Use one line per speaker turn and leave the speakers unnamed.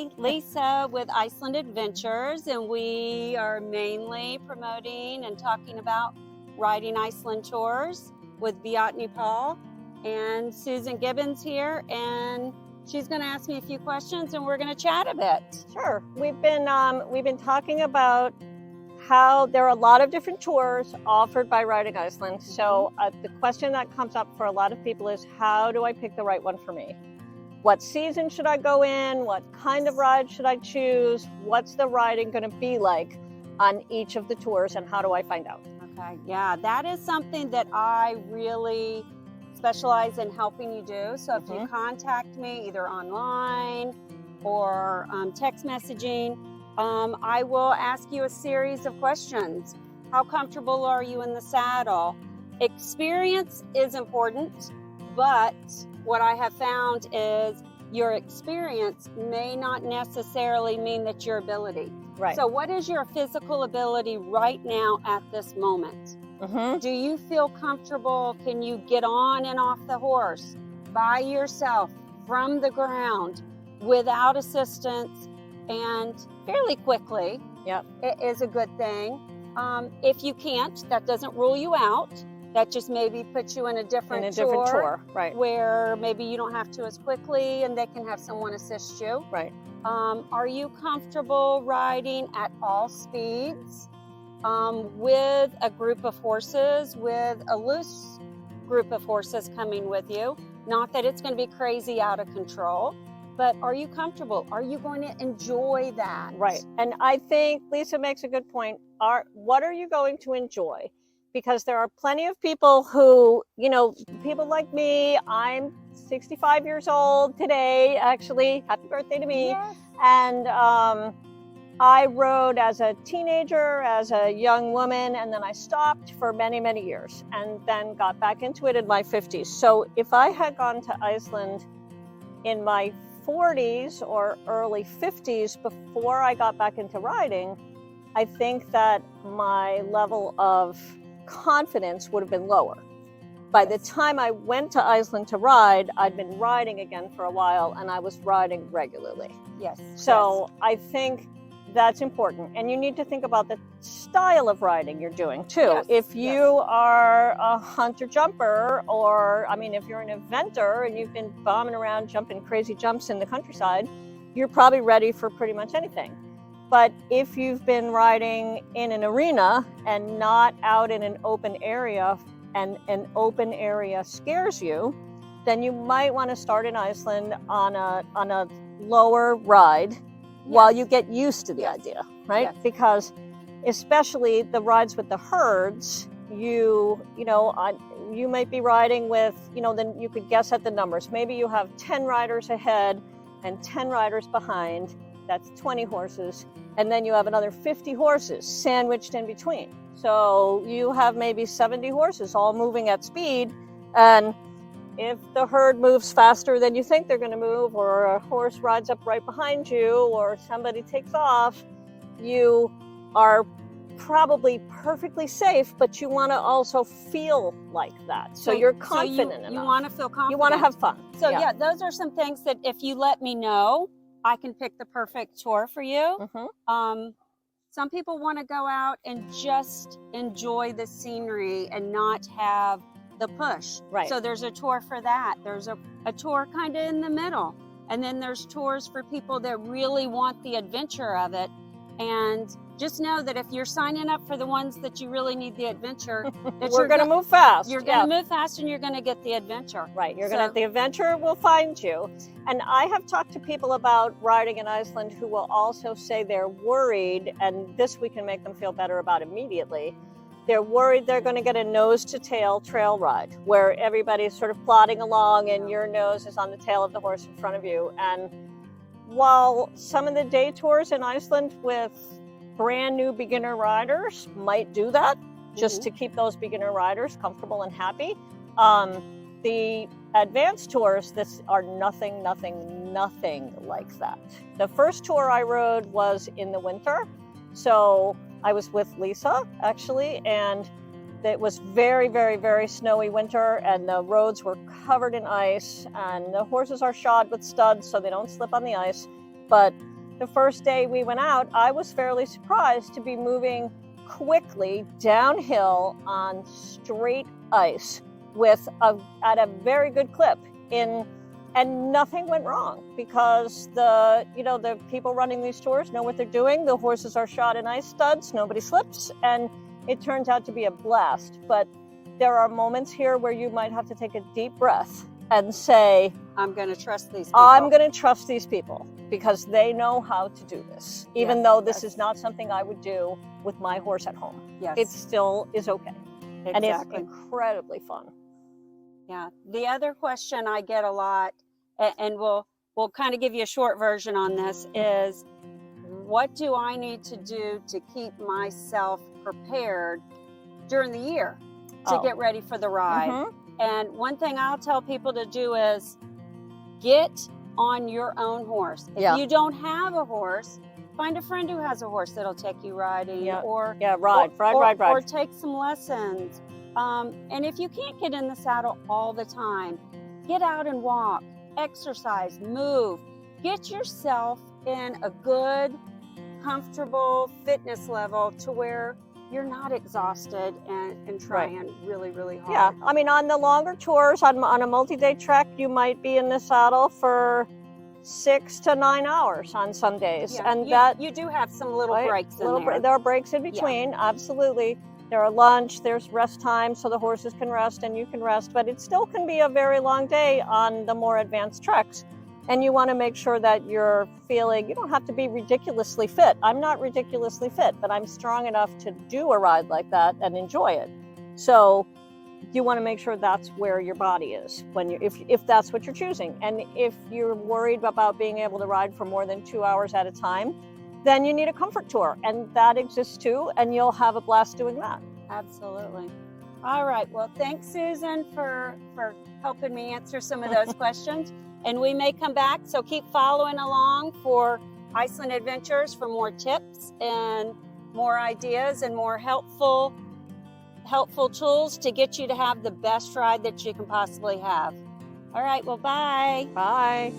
Hi, Lisa with Iceland Adventures, and we are mainly promoting and talking about Riding Iceland Tours with Botany Paul and Susan Gibbons here, and she's going to ask me a few questions, and we're going to chat a bit.
Sure. We've been talking about how there are a lot of different tours offered by Riding Iceland. So the question that comes up for a lot of people is, how do I pick the right one for me? What season should I go in? What kind of ride should I choose? What's the riding going to be like on each of the tours, and how do I find out?
Okay, yeah, that is something that I really specialize in helping you do. So if you contact me either online or text messaging, I will ask you a series of questions. How comfortable are you in the saddle? Experience is important, but what I have found is your experience may not necessarily mean that your ability.
Right.
So what is your physical ability right now at this moment? Do you feel comfortable? Can you get on and off the horse by yourself from the ground without assistance and fairly quickly?
Yep.
It is a good thing. If you can't, that doesn't rule you out. That just maybe puts you in a different tour,
right?
Where maybe you don't have to as quickly, and they can have someone assist you.
Right.
Are you comfortable riding at all speeds with a group of horses, with a loose group of horses coming with you? Not that it's going to be crazy out of control, but are you comfortable? Are you going to enjoy that?
Right. And I think Lisa makes a good point. What are you going to enjoy? Because there are plenty of people who, people like me, I'm 65 years old today, actually. Happy birthday to me.
Yes.
And I rode as a teenager, as a young woman, and then I stopped for many, many years and then got back into it in my 50s. So if I had gone to Iceland in my 40s or early 50s before I got back into riding, I think that my level of confidence would have been lower. By the time I went to Iceland to ride, I'd been riding again for a while, and I was riding regularly.
Yes.
So I think that's important. And you need to think about the style of riding you're doing too.
Yes.
If you are a hunter jumper, or if you're an eventer and you've been bombing around jumping crazy jumps in the countryside, you're probably ready for pretty much anything. But if you've been riding in an arena and not out in an open area, and an open area scares you, then you might want to start in Iceland on a lower ride while you get used to the idea, right?
Yes.
Because especially the rides with the herds, you might be riding with, then you could guess at the numbers. Maybe you have 10 riders ahead and 10 riders behind. That's 20 horses. And then you have another 50 horses sandwiched in between. So you have maybe 70 horses all moving at speed. And if the herd moves faster than you think they're going to move, or a horse rides up right behind you, or somebody takes off, you are probably perfectly safe, but you want to also feel like that. So you're confident enough.
You want to feel confident.
You want to have fun.
So yeah, those are some things that if you let me know, I can pick the perfect tour for you. Some people want to go out and just enjoy the scenery and not have the push.
Right.
So there's a tour for that. There's a tour kind of in the middle. And then there's tours for people that really want the adventure of it. And just know that if you're signing up for the ones that you really need the adventure, that
we're going to move fast.
You're going to move fast, and you're going to get the adventure.
Right. The adventure will find you. And I have talked to people about riding in Iceland who will also say they're worried, and this we can make them feel better about immediately. They're worried they're going to get a nose-to-tail trail ride where everybody's sort of plodding along and your nose is on the tail of the horse in front of you. And while some of the day tours in Iceland with brand new beginner riders might do that, just to keep those beginner riders comfortable and happy, the advanced tours are nothing like that. The first tour I rode was in the winter. So I was with Lisa, actually, and it was very, very, very snowy winter, and the roads were covered in ice, and the horses are shod with studs so they don't slip on the ice. But the first day we went out, I was fairly surprised to be moving quickly downhill on straight ice at a very good clip and nothing went wrong because the people running these tours know what they're doing. The horses are shod in ice studs, nobody slips, and it turns out to be a blast. But there are moments here where you might have to take a deep breath and say,
I'm going to trust these people.
I'm going to trust these people because they know how to do this, even
Yes,
though this
yes.
is not something I would do with my horse at home.
Yes.
It still is okay.
Exactly.
And it's incredibly fun.
Yeah. The other question I get a lot, and we'll kind of give you a short version on this, is what do I need to do to keep myself prepared during the year to get ready for the ride?
Mhm.
And one thing I'll tell people to do is get on your own horse. If you don't have a horse, find a friend who has a horse that'll take you riding, or take some lessons. And if you can't get in the saddle all the time, get out and walk, exercise, move, get yourself in a good, comfortable fitness level to where you're not exhausted and trying really, really hard.
Yeah, I mean, on the longer tours, on a multi-day trek, you might be in the saddle for 6 to 9 hours on some days.
Yeah,
and
you do have some little breaks in there.
There are breaks in between, absolutely. There are lunch, there's rest time, so the horses can rest and you can rest, but it still can be a very long day on the more advanced treks. And you want to make sure that you're feeling, you don't have to be ridiculously fit. I'm not ridiculously fit, but I'm strong enough to do a ride like that and enjoy it. So you want to make sure that's where your body is if that's what you're choosing. And if you're worried about being able to ride for more than 2 hours at a time, then you need a comfort tour, and that exists too, and you'll have a blast doing that.
Absolutely. All right. Well, thanks, Susan, for helping me answer some of those questions. And we may come back, so keep following along for Iceland Adventures for more tips and more ideas and more helpful tools to get you to have the best ride that you can possibly have. All right. Well, bye.
Bye.